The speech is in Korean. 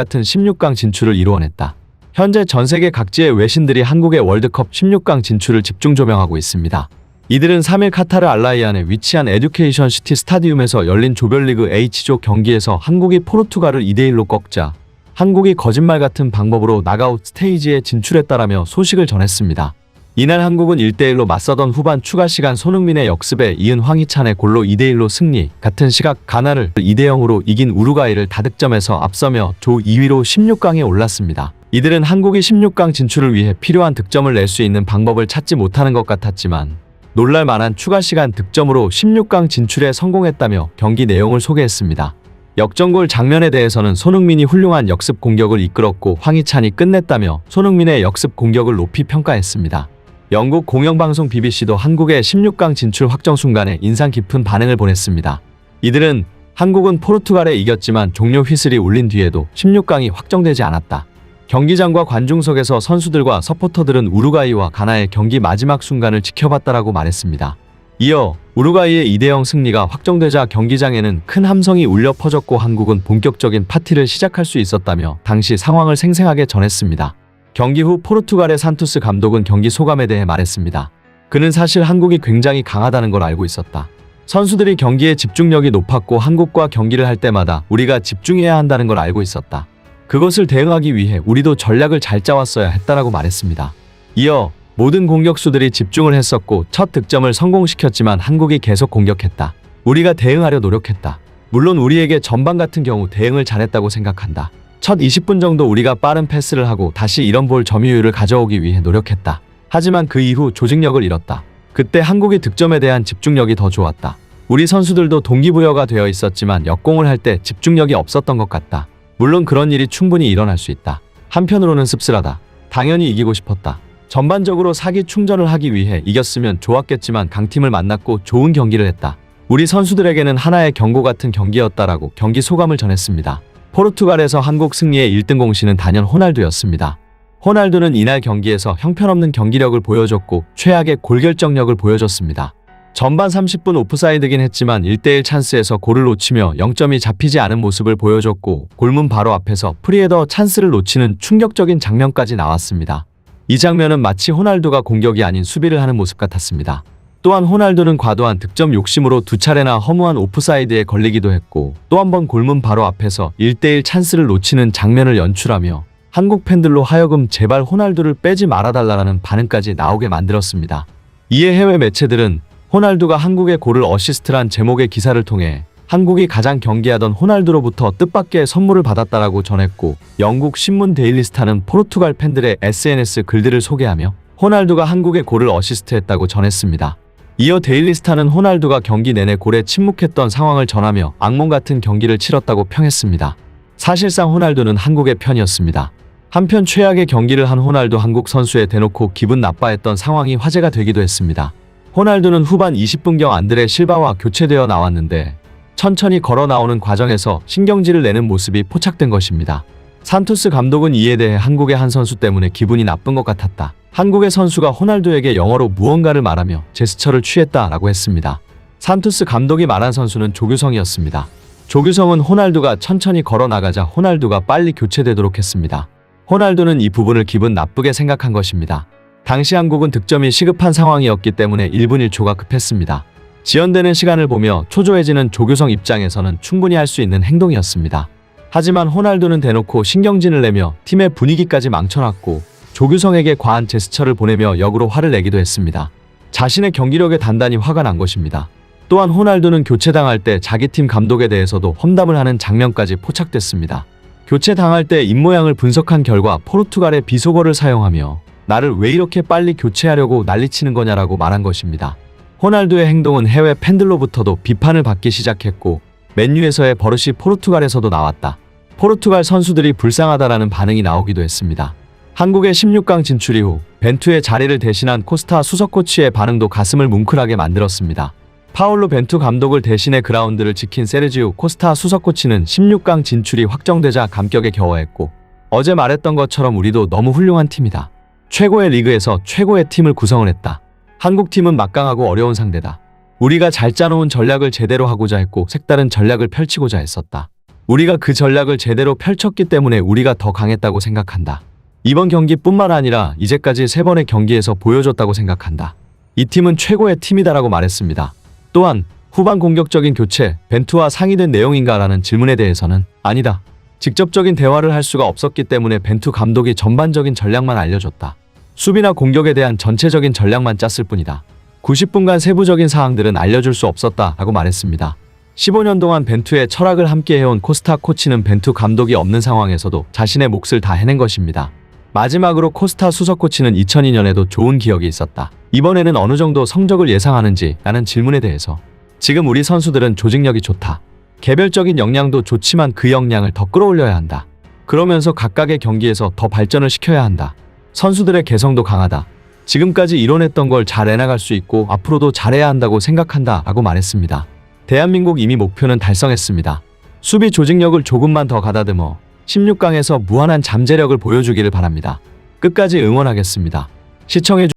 같은 16강 진출을 이루어냈다. 현재 전세계 각지의 외신들이 한국의 월드컵 16강 진출을 집중 조명하고 있습니다. 이들은 3일 카타르 알라이안에 위치한 에듀케이션 시티 스타디움에서 열린 조별리그 H조 경기에서 한국이 포르투갈을 2대1로 꺾자 한국이 거짓말 같은 방법으로 나가웃 스테이지에 진출했다라며 소식을 전했습니다. 이날 한국은 1대1로 맞서던 후반 추가 시간 손흥민의 역습에 이은 황희찬의 골로 2대1로 승리, 같은 시각 가나를 2대0으로 이긴 우루과이를 다득점에서 앞서며 조 2위로 16강에 올랐습니다. 이들은 한국이 16강 진출을 위해 필요한 득점을 낼 수 있는 방법을 찾지 못하는 것 같았지만 놀랄만한 추가 시간 득점으로 16강 진출에 성공했다며 경기 내용을 소개했습니다. 역전골 장면에 대해서는 손흥민이 훌륭한 역습 공격을 이끌었고 황희찬이 끝냈다며 손흥민의 역습 공격을 높이 평가했습니다. 영국 공영방송 BBC도 한국의 16강 진출 확정 순간에 인상 깊은 반응을 보냈습니다. 이들은 한국은 포르투갈에 이겼지만 종료 휘슬이 울린 뒤에도 16강이 확정되지 않았다. 경기장과 관중석에서 선수들과 서포터들은 우루과이와 가나의 경기 마지막 순간을 지켜봤다라고 말했습니다. 이어 우루과이의 2대0 승리가 확정되자 경기장에는 큰 함성이 울려 퍼졌고 한국은 본격적인 파티를 시작할 수 있었다며 당시 상황을 생생하게 전했습니다. 경기 후 포르투갈의 산투스 감독은 경기 소감에 대해 말했습니다. 그는 사실 한국이 굉장히 강하다는 걸 알고 있었다. 선수들이 경기에 집중력이 높았고 한국과 경기를 할 때마다 우리가 집중해야 한다는 걸 알고 있었다. 그것을 대응하기 위해 우리도 전략을 잘 짜왔어야 했다라고 말했습니다. 이어 모든 공격수들이 집중을 했었고 첫 득점을 성공시켰지만 한국이 계속 공격했다. 우리가 대응하려 노력했다. 물론 우리에게 전반 같은 경우 대응을 잘했다고 생각한다. 첫 20분 정도 우리가 빠른 패스를 하고 다시 이런 볼 점유율을 가져오기 위해 노력했다. 하지만 그 이후 조직력을 잃었다. 그때 한국의 득점에 대한 집중력이 더 좋았다. 우리 선수들도 동기부여가 되어 있었지만 역공을 할 때 집중력이 없었던 것 같다. 물론 그런 일이 충분히 일어날 수 있다. 한편으로는 씁쓸하다. 당연히 이기고 싶었다. 전반적으로 사기 충전을 하기 위해 이겼으면 좋았겠지만 강팀을 만났고 좋은 경기를 했다. 우리 선수들에게는 하나의 경고 같은 경기였다라고 경기 소감을 전했습니다. 포르투갈에서 한국 승리의 1등 공신은 단연 호날두였습니다. 호날두는 이날 경기에서 형편없는 경기력을 보여줬고 최악의 골 결정력을 보여줬습니다. 전반 30분 오프사이드긴 했지만 1대1 찬스에서 골을 놓치며 0점이 잡히지 않은 모습을 보여줬고 골문 바로 앞에서 프리헤더 찬스를 놓치는 충격적인 장면까지 나왔습니다. 이 장면은 마치 호날두가 공격이 아닌 수비를 하는 모습 같았습니다. 또한 호날두는 과도한 득점 욕심으로 두 차례나 허무한 오프사이드에 걸리기도 했고 또 한 번 골문 바로 앞에서 1대1 찬스를 놓치는 장면을 연출하며 한국 팬들로 하여금 제발 호날두를 빼지 말아달라는 반응까지 나오게 만들었습니다. 이에 해외 매체들은 호날두가 한국의 골을 어시스트란 제목의 기사를 통해 한국이 가장 경계하던 호날두로부터 뜻밖의 선물을 받았다라고 전했고 영국 신문 데일리스타는 포르투갈 팬들의 SNS 글들을 소개하며 호날두가 한국의 골을 어시스트했다고 전했습니다. 이어 데일리스타는 호날두가 경기 내내 골에 침묵했던 상황을 전하며 악몽 같은 경기를 치렀다고 평했습니다. 사실상 호날두는 한국의 편이었습니다. 한편 최악의 경기를 한 호날두 한국 선수에 대놓고 기분 나빠했던 상황이 화제가 되기도 했습니다. 호날두는 후반 20분경 안드레 실바와 교체되어 나왔는데 천천히 걸어 나오는 과정에서 신경질을 내는 모습이 포착된 것입니다. 산투스 감독은 이에 대해 한국의 한 선수 때문에 기분이 나쁜 것 같았다. 한국의 선수가 호날두에게 영어로 무언가를 말하며 제스처를 취했다라고 했습니다. 산투스 감독이 말한 선수는 조규성이었습니다. 조규성은 호날두가 천천히 걸어 나가자 호날두가 빨리 교체되도록 했습니다. 호날두는 이 부분을 기분 나쁘게 생각한 것입니다. 당시 한국은 득점이 시급한 상황이었기 때문에 1분 1초가 급했습니다. 지연되는 시간을 보며 초조해지는 조규성 입장에서는 충분히 할 수 있는 행동이었습니다. 하지만 호날두는 대놓고 신경진을 내며 팀의 분위기까지 망쳐놨고 조규성에게 과한 제스처를 보내며 역으로 화를 내기도 했습니다. 자신의 경기력에 단단히 화가 난 것입니다. 또한 호날두는 교체당할 때 자기 팀 감독에 대해서도 험담을 하는 장면까지 포착됐습니다. 교체당할 때 입모양을 분석한 결과 포르투갈의 비속어를 사용하며 나를 왜 이렇게 빨리 교체하려고 난리치는 거냐라고 말한 것입니다. 호날두의 행동은 해외 팬들로부터도 비판을 받기 시작했고 맨유에서의 버릇이 포르투갈에서도 나왔다. 포르투갈 선수들이 불쌍하다라는 반응이 나오기도 했습니다. 한국의 16강 진출 이후 벤투의 자리를 대신한 코스타 수석 코치의 반응도 가슴을 뭉클하게 만들었습니다. 파울로 벤투 감독을 대신해 그라운드를 지킨 세르지우 코스타 수석 코치는 16강 진출이 확정되자 감격에 겨워했고 어제 말했던 것처럼 우리도 너무 훌륭한 팀이다. 최고의 리그에서 최고의 팀을 구성을 했다. 한국팀은 막강하고 어려운 상대다. 우리가 잘 짜놓은 전략을 제대로 하고자 했고 색다른 전략을 펼치고자 했었다. 우리가 그 전략을 제대로 펼쳤기 때문에 우리가 더 강했다고 생각한다. 이번 경기뿐만 아니라 이제까지 3번의 경기에서 보여줬다고 생각한다. 이 팀은 최고의 팀이다라고 말했습니다. 또한 후반 공격적인 교체, 벤투와 상의된 내용인가라는 질문에 대해서는 아니다. 직접적인 대화를 할 수가 없었기 때문에 벤투 감독이 전반적인 전략만 알려줬다. 수비나 공격에 대한 전체적인 전략만 짰을 뿐이다. 90분간 세부적인 사항들은 알려줄 수 없었다 라고 말했습니다. 15년 동안 벤투의 철학을 함께 해온 코스타 코치는 벤투 감독이 없는 상황에서도 자신의 몫을 다 해낸 것입니다. 마지막으로 코스타 수석 코치는 2002년에도 좋은 기억이 있었다. 이번에는 어느 정도 성적을 예상하는지 라는 질문에 대해서 지금 우리 선수들은 조직력이 좋다. 개별적인 역량도 좋지만 그 역량을 더 끌어올려야 한다. 그러면서 각각의 경기에서 더 발전을 시켜야 한다. 선수들의 개성도 강하다. 지금까지 이뤄냈던 걸 잘 해나갈 수 있고 앞으로도 잘해야 한다고 생각한다 라고 말했습니다. 대한민국 이미 목표는 달성했습니다. 수비 조직력을 조금만 더 가다듬어 16강에서 무한한 잠재력을 보여주기를 바랍니다. 끝까지 응원하겠습니다. 시청해주셔서